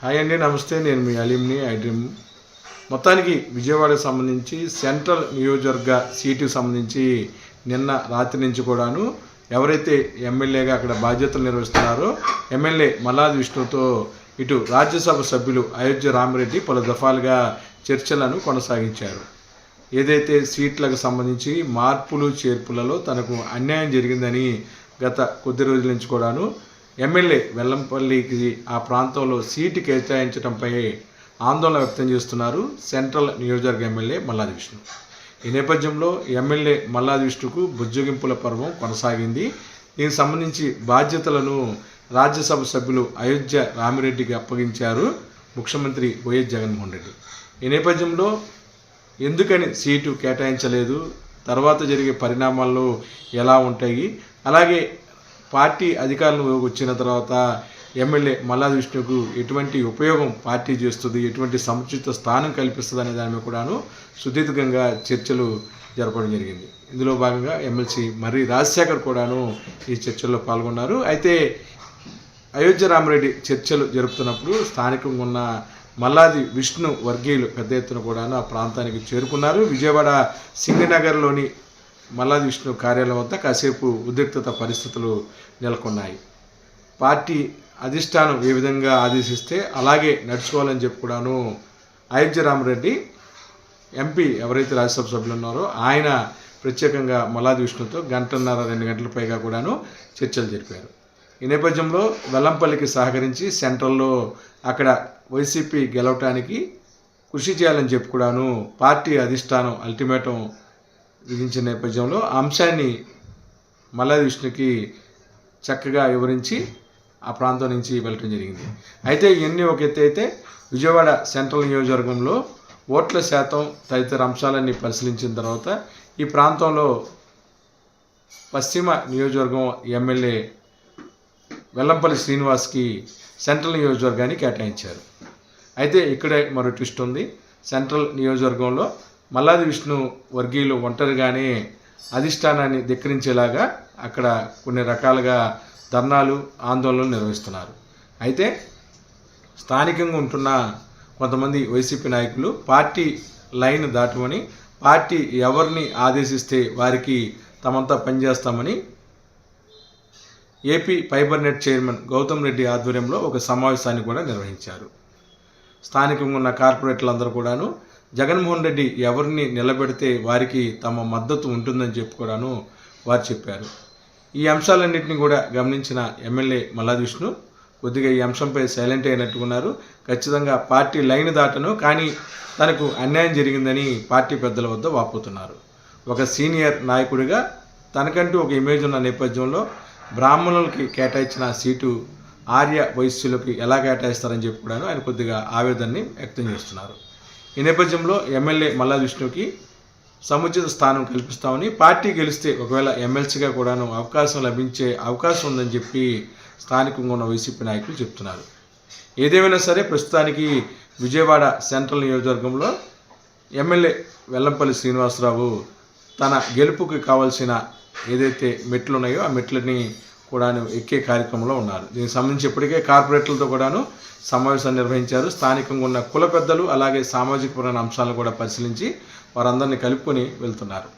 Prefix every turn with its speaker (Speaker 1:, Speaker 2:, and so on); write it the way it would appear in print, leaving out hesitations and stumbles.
Speaker 1: Hi అండి, నమస్తే. నేను మీ అలీంని ఐడ్రీమ్. మొత్తానికి విజయవాడకు సంబంధించి సెంట్రల్ నియోజకవర్గ సీటుకు సంబంధించి నిన్న రాత్రి నుంచి కూడాను ఎవరైతే ఎమ్మెల్యేగా అక్కడ బాధ్యతలు నిర్వహిస్తున్నారో ఎమ్మెల్యే మల్లాది విష్ణుతో ఇటు రాజ్యసభ సభ్యులు అయోధ్య రామిరెడ్డి పలు దఫాలుగా చర్చలను కొనసాగించారు. ఏదైతే సీట్లకు సంబంధించి మార్పులు చేర్పులలో తనకు అన్యాయం జరిగిందని గత కొద్ది రోజుల నుంచి కూడాను ఎమ్మెల్యే వెల్లంపల్లికి ఆ ప్రాంతంలో సీటు కేటాయించడంపై ఆందోళన వ్యక్తం చేస్తున్నారు సెంట్రల్ నియోజకవర్గ ఎమ్మెల్యే మల్లాది విష్ణు. ఈ నేపథ్యంలో ఎమ్మెల్యే మల్లాది విష్ణుకు బుజ్జగింపుల పర్వం కొనసాగింది. దీనికి సంబంధించి బాధ్యతలను రాజ్యసభ సభ్యులు అయోధ్య రామిరెడ్డికి అప్పగించారు ముఖ్యమంత్రి వైఎస్ జగన్మోహన్ రెడ్డి. ఈ నేపథ్యంలో ఎందుకని సీటు కేటాయించలేదు, తర్వాత జరిగే పరిణామాల్లో ఎలా ఉంటాయి, అలాగే పార్టీ అధికారంలో వచ్చిన తర్వాత ఎమ్మెల్యే మల్లాది విష్ణుకు ఎటువంటి ఉపయోగం పార్టీ చేస్తుంది, ఎటువంటి సముచిత స్థానం కల్పిస్తుంది అనే దాని మీద కూడాను సుదీర్ఘంగా చర్చలు జరపడం జరిగింది. ఇందులో భాగంగా ఎమ్మెల్సీ మర్రి రాజశేఖర్ కూడాను ఈ చర్చల్లో పాల్గొన్నారు. అయితే అయోధ్య రామిరెడ్డి చర్చలు జరుపుతున్నప్పుడు స్థానికంగా ఉన్న మల్లాది విష్ణు వర్గీయులు పెద్ద ఎత్తున కూడాను ఆ ప్రాంతానికి చేరుకున్నారు. విజయవాడ సింగనగర్లోని మల్లాది విష్ణు కార్యాలయం వద్ద కాసేపు ఉద్రిక్తత పరిస్థితులు నెలకొన్నాయి. పార్టీ అధిష్టానం ఏ విధంగా ఆదేశిస్తే అలాగే నడుచుకోవాలని చెప్పి కూడాను అయోధ్య రామిరెడ్డి ఎంపీ ఎవరైతే రాజ్యసభ సభ్యులు ఉన్నారో ఆయన ప్రత్యేకంగా మల్లాది విష్ణుతో 1.5-2 గంటల పైగా కూడాను చర్చలు జరిపారు. ఈ నేపథ్యంలో వెల్లంపల్లికి సహకరించి సెంట్రల్లో అక్కడ వైసీపీ గెలవటానికి కృషి చేయాలని చెప్పి కూడాను పార్టీ అధిష్టానం అల్టిమేటం విధించిన నేపథ్యంలో ఆ అంశాన్ని మల్లాది విష్ణుకి చక్కగా వివరించి ఆ ప్రాంతం నుంచి వెళ్ళటం జరిగింది. అయితే ఇవన్నీ ఒక ఎత్తు అయితే విజయవాడ సెంట్రల్ నియోజకవర్గంలో ఓట్ల శాతం తదితర అంశాలన్నీ పరిశీలించిన తర్వాత ఈ ప్రాంతంలో పశ్చిమ నియోజకవర్గం ఎమ్మెల్యే వెల్లంపల్లి శ్రీనివాస్కి సెంట్రల్ నియోజకవర్గాన్ని కేటాయించారు. అయితే ఇక్కడే మరో ట్విస్ట్ ఉంది. సెంట్రల్ నియోజకవర్గంలో మల్లాది విష్ణు వర్గీయులు ఒంటరిగానే అధిష్టానాన్ని ధిక్కరించేలాగా అక్కడ కొన్ని రకాలుగా ధర్నాలు ఆందోళనలు నిర్వహిస్తున్నారు. అయితే స్థానికంగా ఉంటున్న కొంతమంది వైసీపీ నాయకులు పార్టీ లైన్ దాటమని, పార్టీ ఎవరిని ఆదేశిస్తే వారికి తమంతా పనిచేస్తామని AP fibre net chairman Gautam Reddy ఆధ్వర్యంలో ఒక సమావేశాన్ని కూడా నిర్వహించారు. స్థానికంగా ఉన్న కార్పొరేటర్లందరూ కూడాను జగన్మోహన్ రెడ్డి ఎవరిని నిలబెడితే వారికి తమ మద్దతు ఉంటుందని చెప్పి కూడాను వారు చెప్పారు. ఈ అంశాలన్నింటినీ కూడా గమనించిన ఎమ్మెల్యే మల్లాది విష్ణు కొద్దిగా ఈ అంశంపై సైలెంట్ అయినట్టుకున్నారు. ఖచ్చితంగా పార్టీ లైన్ దాటను, కానీ తనకు అన్యాయం జరిగిందని పార్టీ పెద్దల వద్ద వాపోతున్నారు. ఒక సీనియర్ నాయకుడిగా తనకంటూ ఒక ఇమేజ్ ఉన్న నేపథ్యంలో బ్రాహ్మణులకి కేటాయించిన సీటు ఆర్య వైశ్యులకి ఎలా కేటాయిస్తారని చెప్పి కూడాను ఆయన కొద్దిగా ఆవేదనని వ్యక్తం చేస్తున్నారు. ఈ నేపథ్యంలో ఎమ్మెల్యే మల్లాది విష్ణుకి సముచిత స్థానం కల్పిస్తామని, పార్టీ గెలిస్తే ఒకవేళ ఎమ్మెల్సీగా కూడాను అవకాశం లభించే అవకాశం ఉందని చెప్పి స్థానికంగా ఉన్న వైసీపీ నాయకులు చెప్తున్నారు. ఏదేమైనా సరే ప్రస్తుతానికి విజయవాడ సెంట్రల్ నియోజకవర్గంలో ఎమ్మెల్యే వెల్లంపల్లి శ్రీనివాసరావు తన గెలుపుకి కావాల్సిన ఏదైతే మెట్లు ఉన్నాయో ఆ మెట్లని కూడాను ఎక్కే కార్యక్రమంలో ఉన్నారు. దీనికి సంబంధించి ఇప్పటికే కార్పొరేటర్లతో కూడాను సమావేశాన్ని నిర్వహించారు. స్థానికంగా ఉన్న కుల పెద్దలు అలాగే సామాజిక పరమైన అంశాలను కూడా పరిశీలించి వారందరినీ కలుపుకొని వెళ్తున్నారు.